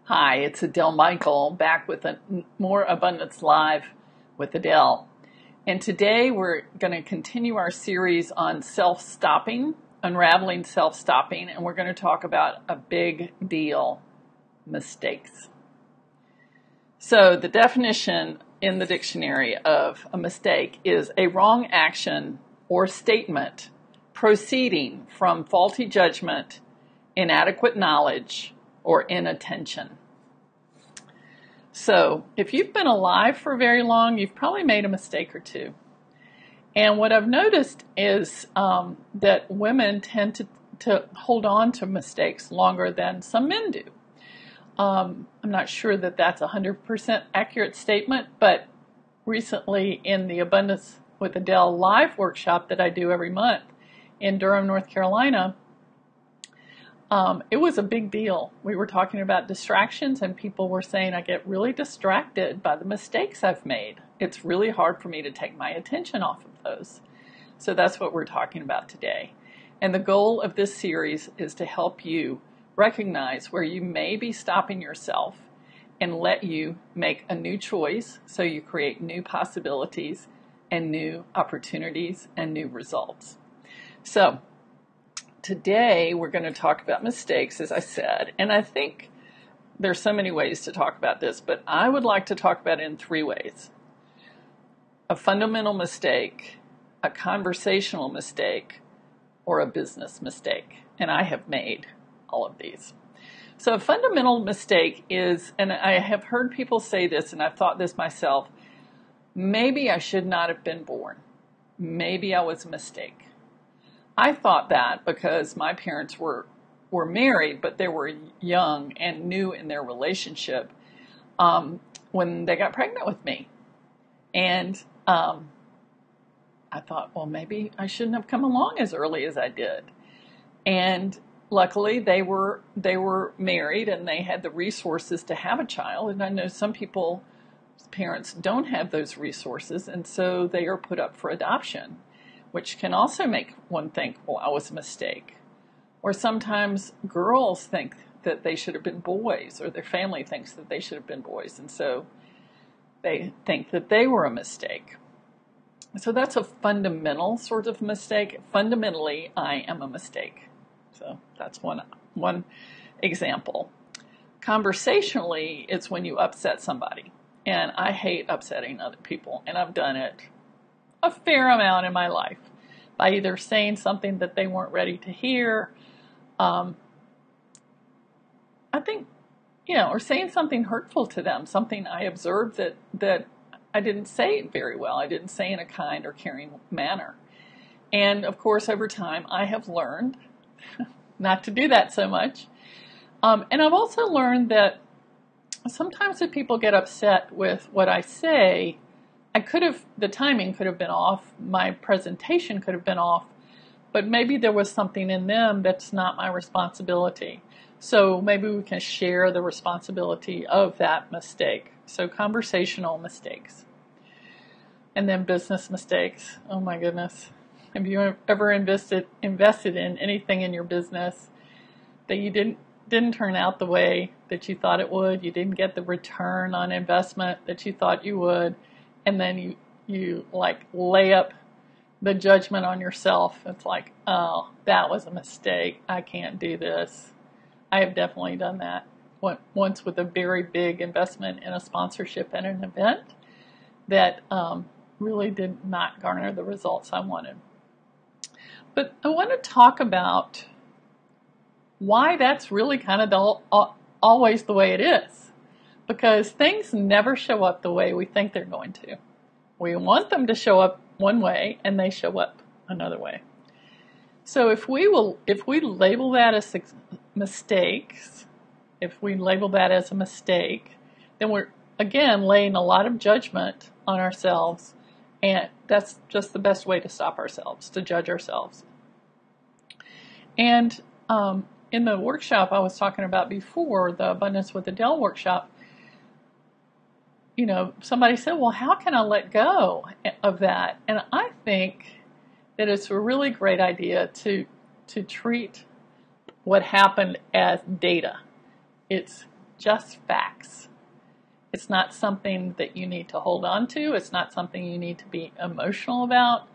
Hi, it's Adele Michael back with a more Abundance Live with Adele. And today we're going to continue our series on self-stopping, unraveling self-stopping, and we're going to talk about a big deal, mistakes. So the definition in the dictionary of a mistake is a wrong action or statement proceeding from faulty judgment, inadequate knowledge, or inattention. So if you've been alive for very long, you've probably made a mistake or two. And what I've noticed is that women tend to hold on to mistakes longer than some men do. I'm not sure that that's a 100% accurate statement, but recently in the Abundance with Adele live workshop that I do every month in Durham, North Carolina, it was a big deal. We were talking about distractions, and people were saying, I get really distracted by the mistakes I've made. It's really hard for me to take my attention off of those. So that's what we're talking about today. And the goal of this series is to help you recognize where you may be stopping yourself and let you make a new choice so you create new possibilities and new opportunities and new results. So today, we're going to talk about mistakes, as I said, and I think there's so many ways to talk about this, but I would like to talk about it in three ways. A fundamental mistake, a conversational mistake, or a business mistake, and I have made all of these. So a fundamental mistake is, and I have heard people say this, and I've thought this myself, maybe I should not have been born. Maybe I was a mistake. I thought that because my parents were married, but they were young and new in their relationship when they got pregnant with me. And I thought, well, maybe I shouldn't have come along as early as I did. And luckily, they were married and they had the resources to have a child. And I know some people's parents don't have those resources, and so they are put up for adoption, which can also make one think, well, I was a mistake. Or sometimes girls think that they should have been boys, or their family thinks that they should have been boys, and so they think that they were a mistake. So that's a fundamental sort of mistake. Fundamentally, I am a mistake. So that's one example. Conversationally, it's when you upset somebody. And I hate upsetting other people, and I've done it a fair amount in my life by either saying something that they weren't ready to hear, I think, or saying something hurtful to them, something I observed that I didn't say very well. I didn't say in a kind or caring manner. And of course, over time, I have learned not to do that so much. And I've also learned that sometimes if people get upset with what I say, the timing could have been off, my presentation could have been off, but maybe there was something in them that's not my responsibility. So maybe we can share the responsibility of that mistake. So conversational mistakes. And then business mistakes. Oh my goodness. Have you ever invested in anything in your business that you didn't turn out the way that you thought it would? You didn't get the return on investment that you thought you would. And then you like lay up the judgment on yourself. It's like, oh, that was a mistake. I can't do this. I have definitely done that once with a very big investment in a sponsorship at an event that really did not garner the results I wanted. But I want to talk about why that's really kind of always the way it is. Because things never show up the way we think they're going to. We want them to show up one way, and they show up another way. So if we label that as mistakes, if we label that as a mistake, then we're again laying a lot of judgment on ourselves, and that's just the best way to stop ourselves, to judge ourselves. And in the workshop I was talking about before, the Abundance with Adele workshop, somebody said, well, how can I let go of that? And I think that it's a really great idea to treat what happened as data. It's just facts. It's not something that you need to hold on to. It's not something you need to be emotional about.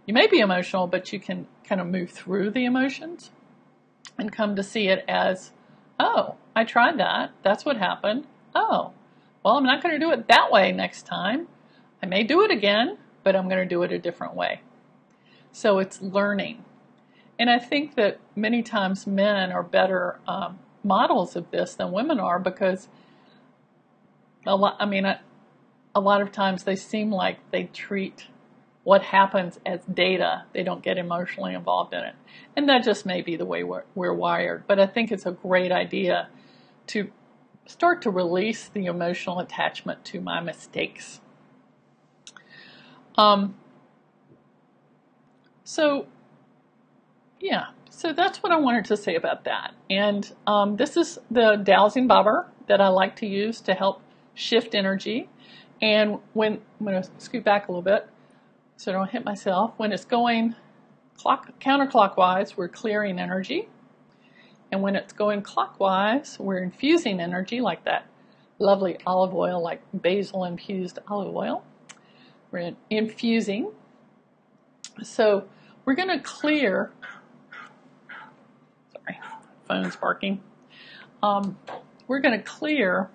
You may be emotional, but you can kind of move through the emotions and come to see it as, oh, I tried that. That's what happened. Oh, well, I'm not going to do it that way next time. I may do it again, but I'm going to do it a different way. So it's learning. And I think that many times men are better models of this than women are, because a lot of times they seem like they treat what happens as data. They don't get emotionally involved in it. And that just may be the way we're wired. But I think it's a great idea to start to release the emotional attachment to my mistakes. So that's what I wanted to say about that. And this is the dowsing bobber that I like to use to help shift energy. And when I'm going to scoot back a little bit so I don't hit myself. When it's going counterclockwise, we're clearing energy. And when it's going clockwise, we're infusing energy, like that lovely olive oil, like basil infused olive oil. We're infusing. So we're going to clear. Sorry, phone's barking. We're going to clear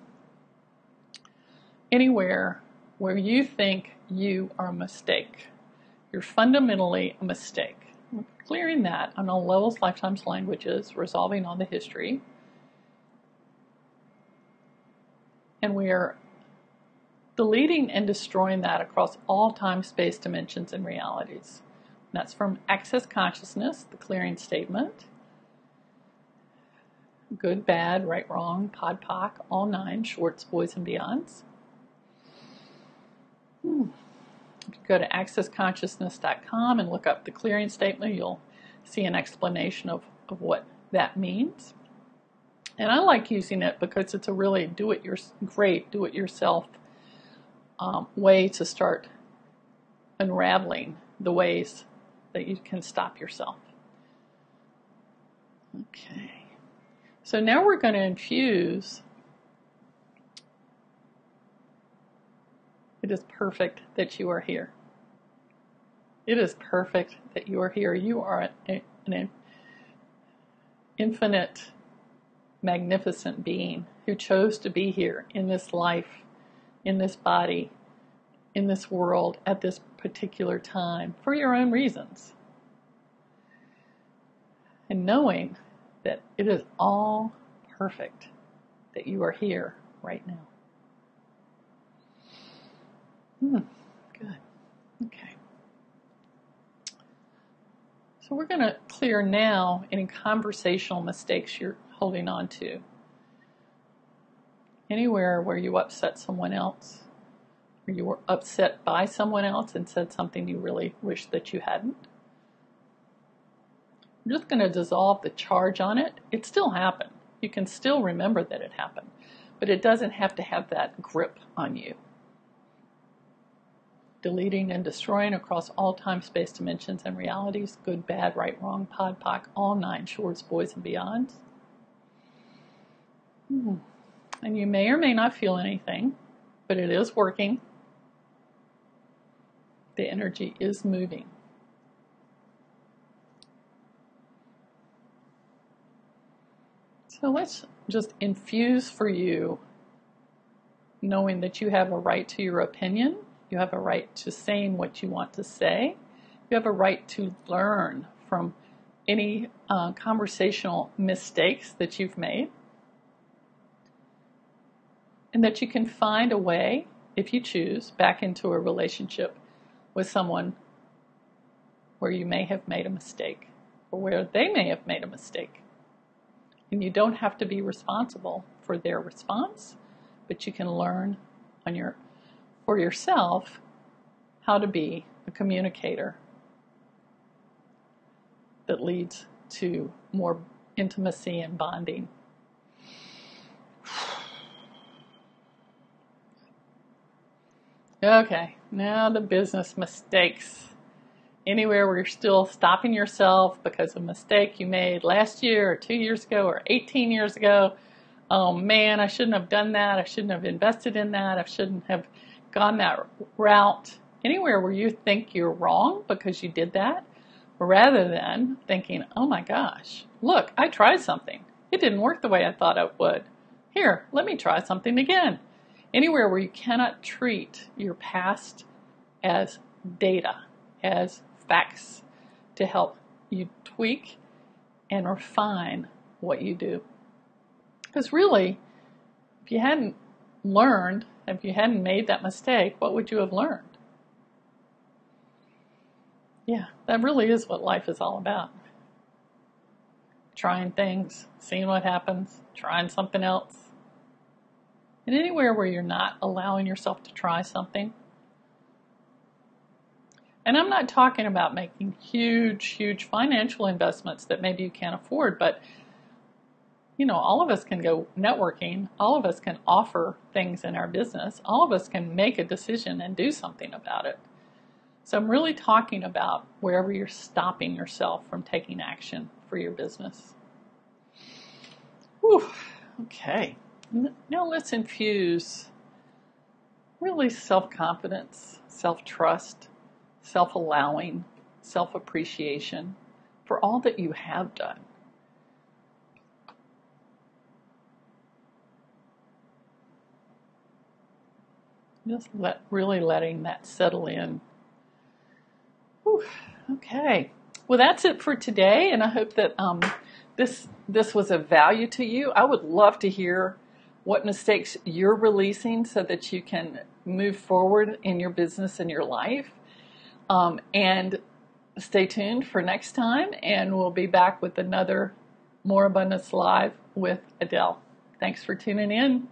anywhere where you think you are a mistake. You're fundamentally a mistake. We're clearing that on all levels, lifetimes, languages, resolving all the history. And we are deleting and destroying that across all time, space, dimensions, and realities. And that's from Access Consciousness, the clearing statement. Good, bad, right, wrong, pod, poc, all nine, shorts, boys, and beyonds. If you go to accessconsciousness.com and look up the clearing statement, you'll see an explanation of what that means. And I like using it because it's a really do-it-yourself way to start unraveling the ways that you can stop yourself. Okay. So now we're going to infuse. It is perfect that you are here. It is perfect that you are here. You are an infinite, magnificent being who chose to be here in this life, in this body, in this world, at this particular time, for your own reasons. And knowing that it is all perfect that you are here right now. Good. Okay. So we're going to clear now any conversational mistakes you're holding on to. Anywhere where you upset someone else, or you were upset by someone else and said something you really wish that you hadn't. I'm just going to dissolve the charge on it. It still happened. You can still remember that it happened, but it doesn't have to have that grip on you. Deleting and destroying across all time, space, dimensions, and realities, good, bad, right, wrong, pod, poc, all nine, shorts, boys, and beyonds. And you may or may not feel anything, but it is working. The energy is moving. So let's just infuse for you, knowing that you have a right to your opinion. You have a right to saying what you want to say. You have a right to learn from any conversational mistakes that you've made. And that you can find a way, if you choose, back into a relationship with someone where you may have made a mistake, or where they may have made a mistake. And you don't have to be responsible for their response, but you can learn for yourself how to be a communicator that leads to more intimacy and bonding. Okay, now the business mistakes. Anywhere where you're still stopping yourself because of a mistake you made last year or 2 years ago or 18 years ago, oh man, I shouldn't have done that. I shouldn't have invested in that. I shouldn't have gone that route. Anywhere where you think you're wrong because you did that, rather than thinking, oh my gosh, look, I tried something. It didn't work the way I thought it would. Here, let me try something again. Anywhere where you cannot treat your past as data, as facts to help you tweak and refine what you do. Because really, if you hadn't learned, if you hadn't made that mistake, what would you have learned? Yeah, that really is what life is all about. Trying things, seeing what happens, trying something else. And anywhere where you're not allowing yourself to try something. And I'm not talking about making huge financial investments that maybe you can't afford, but all of us can go networking. All of us can offer things in our business. All of us can make a decision and do something about it. So I'm really talking about wherever you're stopping yourself from taking action for your business. Whew, okay. Now let's infuse really self-confidence, self-trust, self-allowing, self-appreciation for all that you have done. Just really letting that settle in. Whew, okay. Well, that's it for today, and I hope that this was of value to you. I would love to hear what mistakes you're releasing so that you can move forward in your business and your life. And stay tuned for next time, and we'll be back with another More Abundance Live with Adele. Thanks for tuning in.